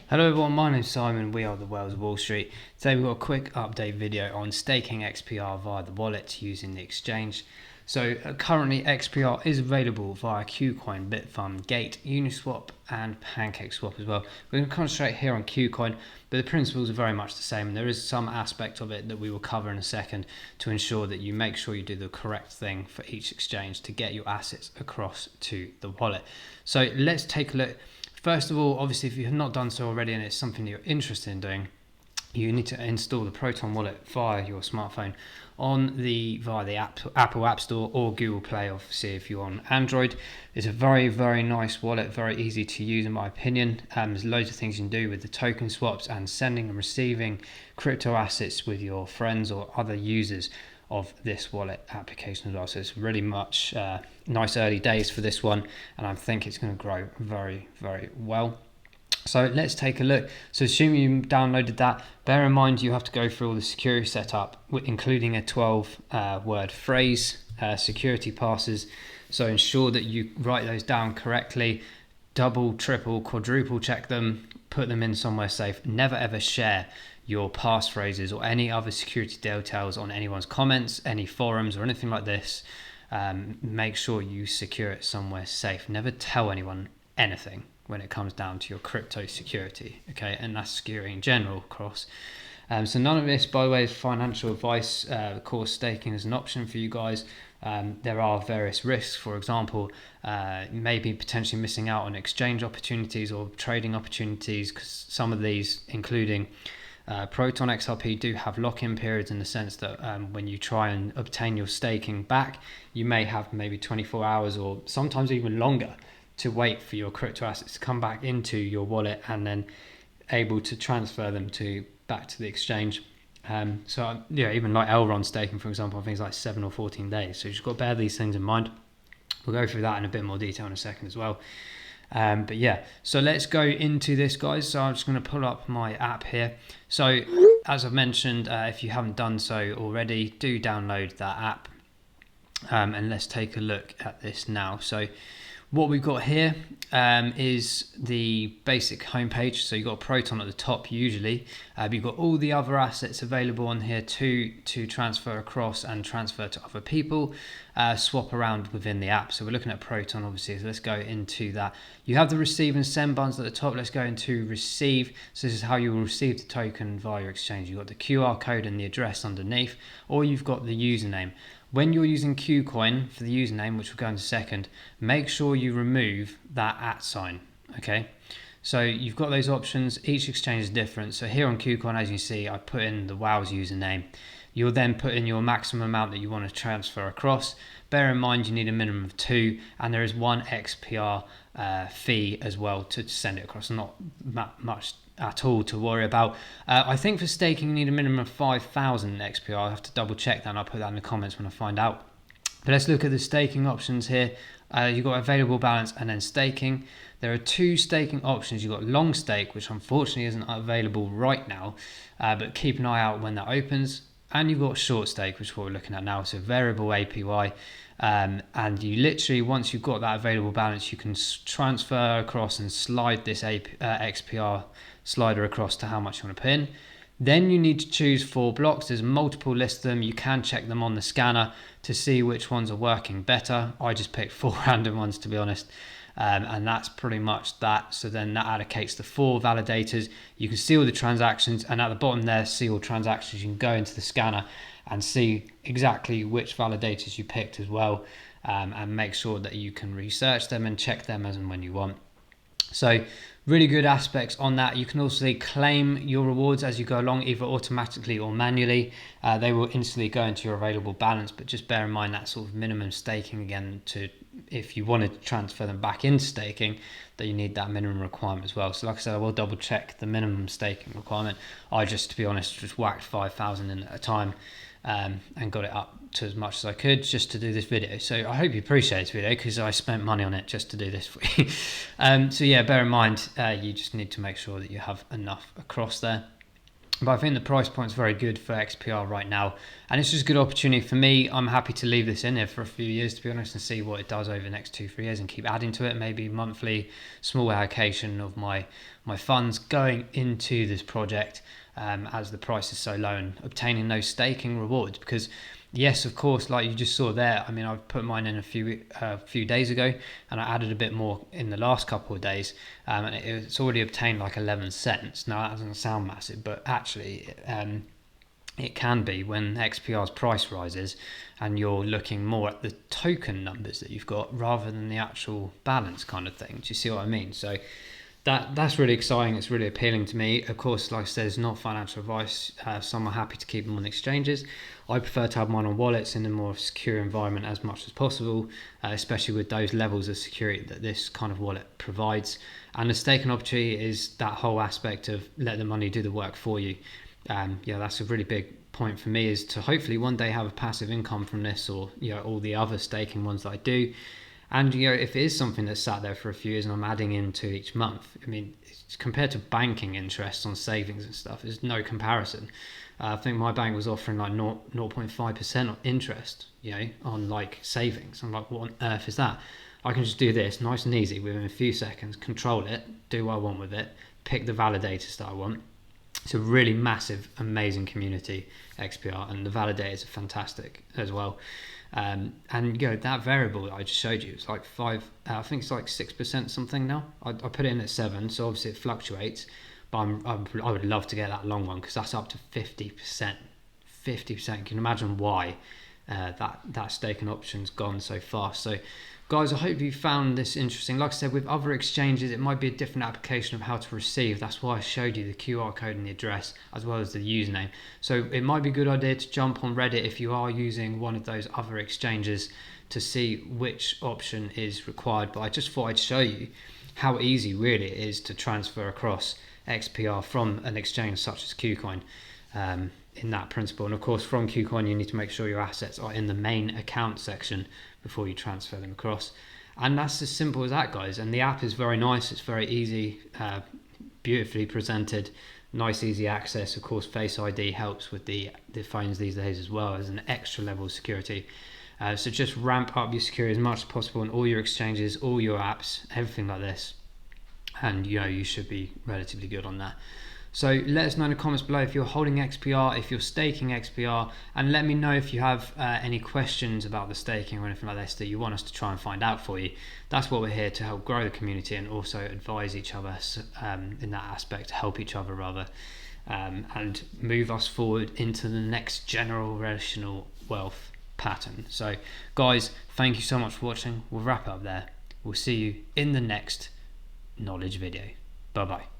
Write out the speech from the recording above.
Hello everyone, my name is Simon, we are the Whales of Wall Street. Today we've got a quick update video on staking XPR via the wallet using the exchange. So currently XPR is available via KuCoin, Bitfund, Gate, Uniswap and PancakeSwap as well. We're going to concentrate here on KuCoin, but the principles are very much the same. There is some aspect of it that we will cover in a second to ensure that you make sure you do the correct thing for each exchange to get your assets across to the wallet. So let's take a look. First of all, obviously, if you have not done so already and it's something that you're interested in doing, you need to install the Proton wallet via your smartphone via the Apple App Store or Google Play, obviously, if you're on Android. It's a very, very nice wallet, very easy to use in my opinion. There's loads of things you can do with the token swaps and sending and receiving crypto assets with your friends or other users of this wallet application as well. So it's really much nice early days for this one, and I think it's going to grow very, very well. So let's take a look. So assuming you downloaded that, bear in mind you have to go through all the security setup, including a 12-word phrase, security passes. So ensure that you write those down correctly, double, triple, quadruple check them, put them in somewhere safe. Never ever share your passphrases or any other security details on anyone's comments, any forums or anything like this. Make sure you secure it somewhere safe. Never tell anyone anything when it comes down to your crypto security, okay? And that's security in general across. So none of this, by the way, is financial advice. Of course, staking is an option for you guys. There are various risks. For example, maybe potentially missing out on exchange opportunities or trading opportunities, because some of these, including Proton XRP, do have lock-in periods in the sense that when you try and obtain your staking back, you may have maybe 24 hours or sometimes even longer to wait for your crypto assets to come back into your wallet and then able to transfer them back to the exchange. So yeah, even like Elrond staking, for example, I think it's like 7 or 14 days. So you've just got to bear these things in mind. We'll go through that in a bit more detail in a second as well. But yeah, so let's go into this, guys. So I'm just going to pull up my app here. So as I've mentioned, if you haven't done so already, do download that app. And let's take a look at this now. So what we've got here is the basic homepage. So you've got Proton at the top usually. You've got all the other assets available on here to transfer across and transfer to other people, swap around within the app. So we're looking at Proton, obviously, so let's go into that. You have the receive and send buttons at the top. Let's go into receive. So this is how you will receive the token via your exchange. You've got the QR code and the address underneath, or you've got the username. When you're using KuCoin for the username, which we'll go into a second, make sure you remove that @ sign, okay? So you've got those options. Each exchange is different. So here on KuCoin, as you see, I put in the WOW's username. You'll then put in your maximum amount that you want to transfer across. Bear in mind you need a minimum of 2, and there is 1 XPR fee as well to send it across. Not much at all to worry about. I think for staking you need a minimum of 5,000 XPR. I'll have to double check that and I'll put that in the comments when I find out. But let's look at the staking options here. You've got available balance and then staking. There are 2 staking options. You've got long stake, which unfortunately isn't available right now, but keep an eye out when that opens. And you've got short stake, which is what we're looking at now. So variable APY. And you literally, once you've got that available balance, you can transfer across and slide this XPR slider across to how much you want to put in. Then you need to choose 4 blocks. There's multiple lists of them. You can check them on the scanner to see which ones are working better. I just picked 4 random ones, to be honest. And that's pretty much that. So then that allocates the 4 validators. You can see all the transactions, and at the bottom there, see all transactions. You can go into the scanner and see exactly which validators you picked as well, and make sure that you can research them and check them as and when you want. So really good aspects on that. You can also claim your rewards as you go along, either automatically or manually. They will instantly go into your available balance, but just bear in mind that sort of minimum staking again, to if you want to transfer them back into staking, that you need that minimum requirement as well. So like I said, I will double check the minimum staking requirement. I just, to be honest, just whacked 5,000 in at a time, and got it up to as much as I could just to do this video. So I hope you appreciate this video, because I spent money on it just to do this for you. So yeah, bear in mind, you just need to make sure that you have enough across there. But I think the price point is very good for XPR right now, and it's just a good opportunity for me. I'm happy to leave this in there for a few years, to be honest, and see what it does over the next 2-3 years, and keep adding to it. Maybe monthly, small allocation of my funds going into this project, as the price is so low, and obtaining those staking rewards. Because yes, of course, like you just saw there, I mean, I've put mine in a few days ago, and I added a bit more in the last couple of days, and it's already obtained like 11 cents. Now that doesn't sound massive, but actually it can be when XPR's price rises and you're looking more at the token numbers that you've got rather than the actual balance kind of thing. Do you see what I mean? So that's really exciting. It's really appealing to me. Of course, like I said, it's not financial advice. Some are happy to keep them on exchanges. I prefer to have mine on wallets in a more secure environment as much as possible, especially with those levels of security that this kind of wallet provides. And the staking opportunity is that whole aspect of let the money do the work for you. That's a really big point for me, is to hopefully one day have a passive income from this, or all the other staking ones that I do. And if it is something that's sat there for a few years and I'm adding into each month, I mean, it's compared to banking interest on savings and stuff, there's no comparison. I think my bank was offering like 0.5% interest, on like savings. I'm like, what on earth is that? I can just do this nice and easy within a few seconds, control it, do what I want with it, pick the validators that I want. It's a really massive, amazing community, XPR, and the validators are fantastic as well. And that variable that I just showed you, it's like I think it's like 6% something now. I put it in at 7, so obviously it fluctuates, but I would love to get that long one, because that's up to 50%. 50%. Can you imagine why that staking option's gone so fast? So guys, I hope you found this interesting. Like I said, with other exchanges, it might be a different application of how to receive. That's why I showed you the QR code and the address, as well as the username. So it might be a good idea to jump on Reddit if you are using one of those other exchanges, to see which option is required. But I just thought I'd show you how easy really it is to transfer across XPR from an exchange such as KuCoin. In that principle, and of course from KuCoin you need to make sure your assets are in the main account section before you transfer them across, and that's as simple as that, guys. And the app is very nice, it's very easy, beautifully presented, nice easy access. Of course Face ID helps with the phones these days as well as an extra level of security, so just ramp up your security as much as possible on all your exchanges, all your apps, everything like this, and you should be relatively good on that. So let us know in the comments below if you're holding XPR, if you're staking XPR, and let me know if you have any questions about the staking or anything like this that you want us to try and find out for you. That's what we're here to help grow the community, and also advise each other in that aspect, help each other rather, and move us forward into the next generational wealth pattern. So guys, thank you so much for watching. We'll wrap it up there. We'll see you in the next knowledge video. Bye bye.